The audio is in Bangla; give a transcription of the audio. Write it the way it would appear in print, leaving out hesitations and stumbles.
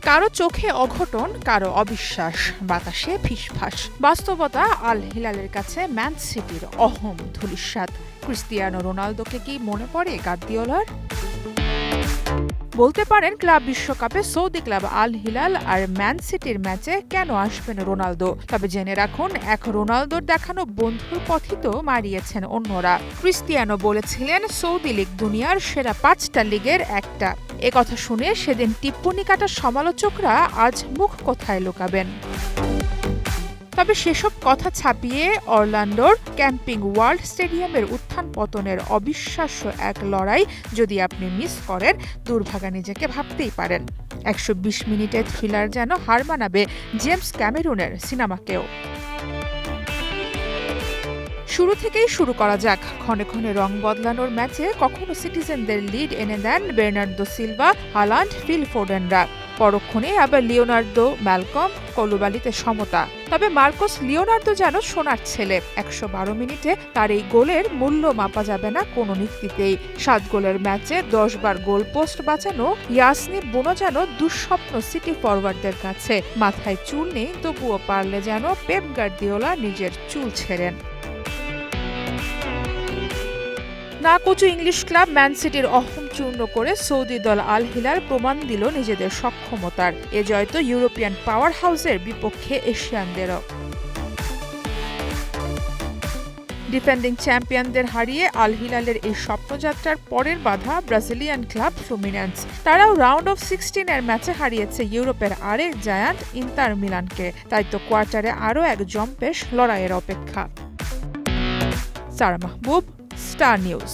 কারো চোখে অঘটন, কারো অবিশ্বাস, বাতাসে ফিসফাস। বাস্তবতা আল হিলালের কাছে ম্যান সিটির অহম ধূলিসাৎ। ক্রিস্টিয়ানো রোনালদোকে কি মনে পড়ে গার্দিওলার? বলতে পারেন ক্লাব বিশ্বকাপে সৌদি ক্লাব আল হিলাল আর ম্যান সিটির ম্যাচে কেন আসবেন রোনালদো। তবে জেনে রাখুন, এক রোনালদোর দেখানো বন্ধুর পথই তো মারিয়েছেন অন্যরা। ক্রিস্টিয়ানো বলেছিলেন সৌদি লীগ দুনিয়ার সেরা 5টা লিগের একটা। এ কথা শুনে সেদিন টিপ্পনি কাটা সমালোচকরা আজ মুখ কোথায় লুকাবেন। তবে সেসব কথা ছাপিয়ে অরল্যান্ডোর ক্যাম্পিং ওয়ার্ল্ড স্টেডিয়ামের উত্থান পতনের অবিশ্বাস্য এক লড়াই যদি আপনি মিস করেন, দুর্ভাগা নিজেকে ভাবতেই পারেন। 120 মিনিটের থ্রিলার যেন হার মানাবে জেমস ক্যামেরুনের সিনেমাকেও। শুরু থেকেই শুরু করা যাক। ক্ষণে ক্ষণে রং বদলানোর ম্যাচে কখনো সিটিজেনদের লিড এনে দেন বের্নার্দো সিলভা, হালান্ড, ফিল ফোডেনরা। পরক্ষণে আবার লিওনার্দো, ম্যালকম, কলুবালিতে সমতা। তবে মার্কোস লিওনার্দো যেন সোনার ছেলে। 112 মিনিটে তার এই গোলের মূল্য মাপা যাবে না কোনো নিক্তিতেই। 7 গোলের ম্যাচে 10 বার গোল পোস্ট বাঁচানো ইয়াসনি বুনো যেন দুঃস্বপ্ন সিটি ফরওয়ার্ডদের কাছে। মাথায় চুল নেই, তবুও পারলে যেন পেপ গার্দিওলা নিজের চুল ছেড়েন। নাকোচু ইংলিশ ক্লাব ম্যান সিটির অহম চূর্ণ করে সৌদি দল আল হিলাল প্রমাণ দিল নিজেদের সক্ষমতার। এ জয় তো ইউরোপিয়ান পাওয়ার হাউসের বিপক্ষে এশিয়ানদেরও। ডিফেন্ডিং চ্যাম্পিয়নদের হারিয়ে আল হিলালের এই স্বপ্নযাত্রার পরের বাধা ব্রাজিলিয়ান ক্লাব ফ্লুমিনেন্স। তারাও রাউন্ড অফ 16-এর ম্যাচে হারিয়েছে ইউরোপের আরেক জায়ান্ট ইন্টার মিলানকে। তাই তো কোয়ার্টারে আরও এক জম্পেশ লড়াইয়ের অপেক্ষা। সারা মাহবুব, স্টার নিউজ।